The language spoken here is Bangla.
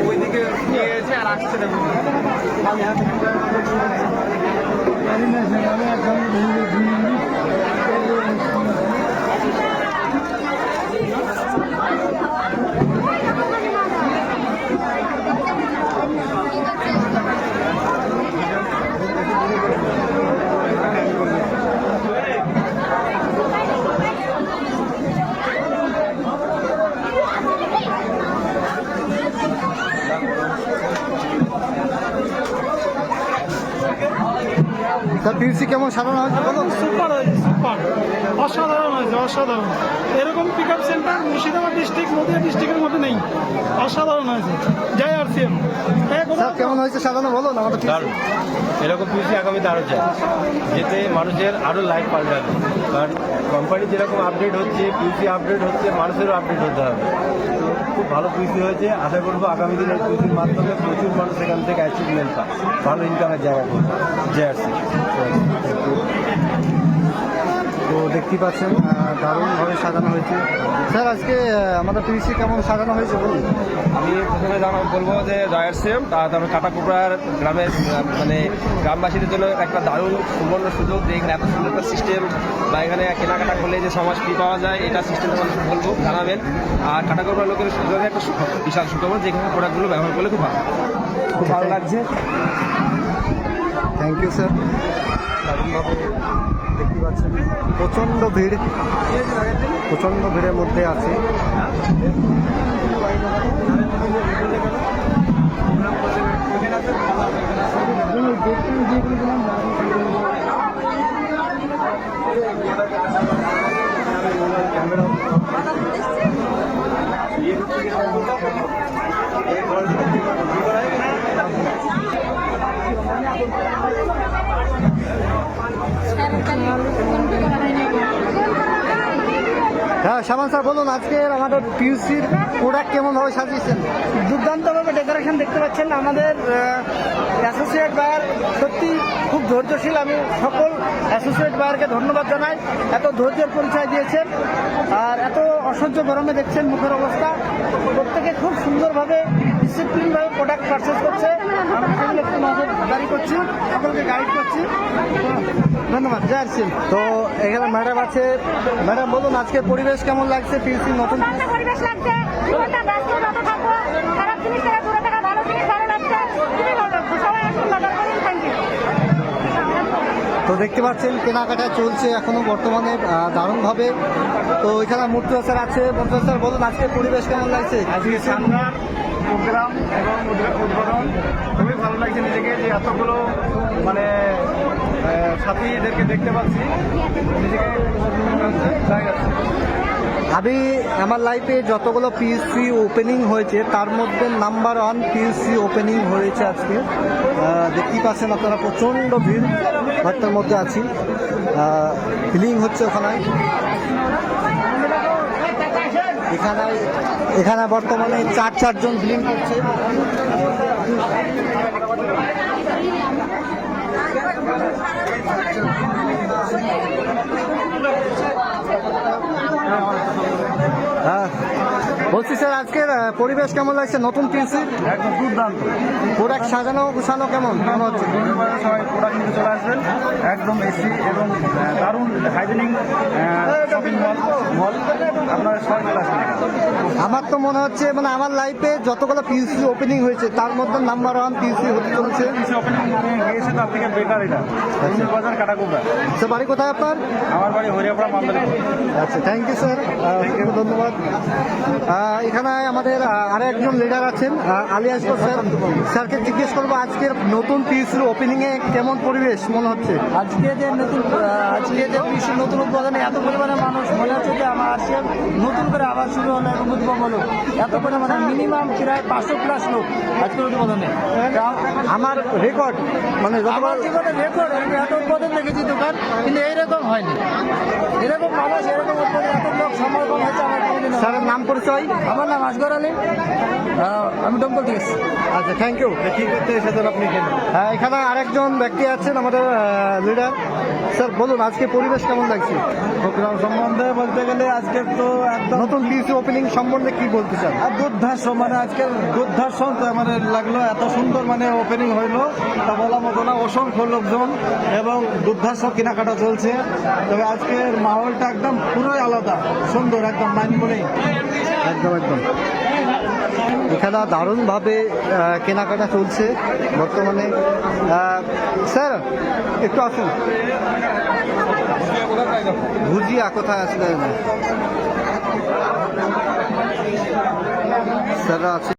ওইদিকে নিয়ে গেছে আর আসছে না। পিউসি কেমন সাজানো হয়েছে বলো? সুপার হয়েছে, সুপার, অসাধারণ হয়েছে, অসাধারণ। এরকম pick up center Murshidabad district, Nadia ডিস্ট্রিক্টের মধ্যে নেই। অসাধারণ হয়েছে। জয় আরসিএম। কেমন হয়েছে সাজানো বলো না আমাদের? দারুণ। এরকম পিউসি আগামীতে আরও চাই, যেতে মানুষের আরও লাইফ পাল্টাবে। কারণ কোম্পানি যেরকম আপডেট হচ্ছে, পিউসি আপডেট হচ্ছে, মানুষেরও আপডেট হতে হবে। খুব ভালো পিউসি হয়েছে। আশা করবো আগামী দিনে পিউসির মাধ্যমে প্রচুর মানুষ এখান থেকে অ্যাচিভমেন্ট পায়, ভালো ইনকামের জায়গা করবে। জেআরসি। তো দেখতেই পাচ্ছেন দারুণভাবে সাজানো হয়েছে। স্যার আজকে আমাদের পিউসি কেমন সাজানো হয়েছে বলুন? আমি প্রথমে বলবো যে জয়ারসিএম, তারপরে কাটাকুপড়ার গ্রামের মানে গ্রামবাসীদের জন্য একটা দারুণ সুবর্ণ সুযোগ, যে এখানে এত সুন্দর একটা সিস্টেম, বা এখানে কেনাকাটা করলে যে সমাজ ফ্রি পাওয়া যায়, এটা সিস্টেম মানুষ বলবো জানাবেন। আর কাটাকুপড়ার লোকের সুযোগে একটা বিশাল সুখবর, যেখানে প্রোডাক্টগুলো ব্যবহার করলে খুব ভালো লাগছে। Thank you sir. দারুণভাবে দেখতে পাচ্ছেন প্রচণ্ড ভিড়ের মধ্যে আছে। হ্যাঁ শাবান স্যার বলুন, আজকের আমাদের পিউসির প্রোডাক্ট কেমনভাবে সাজিয়েছেন? দুর্দান্তভাবে ডেকোরেশন দেখতে পাচ্ছেন। আমাদের অ্যাসোসিয়েট বায়ার সত্যি খুব ধৈর্যশীল। আমি সকল অ্যাসোসিয়েট বায়ারকে ধন্যবাদ জানাই, এত ধৈর্যের পরিচয় দিয়েছেন। আর এত অসহ্য গরমে দেখছেন মুখের অবস্থা। প্রত্যেকে খুব সুন্দরভাবে ডিসিপ্লিনভাবে প্রোডাক্ট পারচেস করছে। আমি সেগুলো একটু নজরদারি করছি, সকলকে গাইড করছি। ধন্যবাদ। জয় আরসিএম। তো এখানে ম্যাডাম আছে। ম্যাডাম বলুন, আজকের পরিবেশ কেমন লাগছে? পিউসি নতুন পরিবেশ লাগছে, ব্যস্ত যত থাকবো, খারাপ জিনিস থেকে দূরে থাকা, ভালো জিনিস ভালো লাগছে, খুবই ভালো লাগছে। সবাই আসুন, বাজার করুন। Thank you. তো দেখতে পাচ্ছেন কেনাকাটা চলছে এখনো বর্তমানে দারুণভাবে। তো এখানে মুর্তুজা স্যার আছে। মুর্তুজা স্যার বলুন, আজকের পরিবেশ কেমন লাগছে? আজকে সামনার প্রোগ্রাম এবং উদ্বোধন খুবই ভালো লাগছে নিজেকে, যে এতগুলো মানে সাথীদেরকে দেখতে পাচ্ছি, নিজেকে আমি আমার লাইফে যতগুলো পিউসি ওপেনিং হয়েছে তার মধ্যে নাম্বার 1 পিউসি ওপেনিং হয়েছে আজকে। দেখতেই পাচ্ছেন আপনারা প্রচণ্ড ভিড় ঘরটার মধ্যে আছি। ফিলিং হচ্ছে ওখানে। এখানে বর্তমানে 4 জন ফিলিং করছে। হ্যাঁ বলছি স্যার, আজকের পরিবেশ কেমন লাগছে নতুন পিউসি? একদম দুর্দান্ত। প্রোডাক্ট সাজানো গুছানো কেমন মনে হচ্ছে? সবাই প্রোডাক্ট নিতে চলে আসবেন। একদম এসি এবং দারুণ হাইজেনিক শপিং মল, আপনারা সবাই চলে আসবেন। আমার তো মনে হচ্ছে মানে আমার লাইফে যতগুলো পিউসি ওপেনিং হয়েছে তার মধ্যে নাম্বার 1 পিউসি হতে চলেছে। ওপেনিং গিয়েছে, তার থেকে বেটার এটা। বাজার কাটাকুপড়া। স্যার বাড়ি কোথায় আপনার? আমার বাড়ি হরিয়াপাড়া মান্দারি। আচ্ছা, থ্যাংক ইউ স্যার, ধন্যবাদ। এখানে আমাদের আরো একজন লিডার আছেন, আলী আসগর স্যার। স্যারকে জিজ্ঞেস করবো আজকের নতুন পিউসির ওপেনিং এ কেমন পরিবেশ মনে হচ্ছে? আজকে যে পিউসির নতুন উদ্বোধনে এত পরিমাণে মানুষ, মনে হচ্ছে যে আমার আরসিএম নতুন করে আবার শুরু হলো এবং উদ্বোধন হলো। এত পরিমাণে মিনিমাম প্রায় 500+ লোক আজকের উদ্বোধনে। আমার রেকর্ড মানে আমার জীবনে রেকর্ড। আমি এত উদ্বোধন দেখেছি দোকান, কিন্তু এইরকম হয়নি। এরকম মানুষ, এরকম উদ্বোধন, এত লোক সমাগম হয়েছে আমার কোনোদিন। স্যারের নাম পরিচয়? আমার নাম আসগর আলী, আমি দমকল থেকে এসেছি। আচ্ছা, থ্যাংক ইউ। কি করতে এসেছেন আপনি এখানে? এখানে আরেকজন ব্যক্তি আছেন আমাদের লিডার, স্যার বলুন আজকে পরিবেশ কেমন লাগছে? প্রোগ্রাম সম্বন্ধে বলতে গেলে আজকে তো একদম নতুন পিএসসি ওপেনিং সম্বন্ধে কি বলতে চান? দুর্ধার্ষ, মানে আজকের দুর্ধার্ষ মানে লাগলো, এত সুন্দর মানে ওপেনিং হইলো তা বলা মতো না। অসংখ্য লোকজন এবং দুর্ধার্ষ কেনাকাটা চলছে। তবে আজকের মাহলটা একদম পুরোই আলাদা, সুন্দর, একদম মাইন্ড ব্লোয়িং। একদম একদম এখানে দারুণভাবে কেনাকাটা চলছে বর্তমানে। স্যার একটু আসুন, ভুজিয়া কোথায় আসলে? স্যাররা আছে।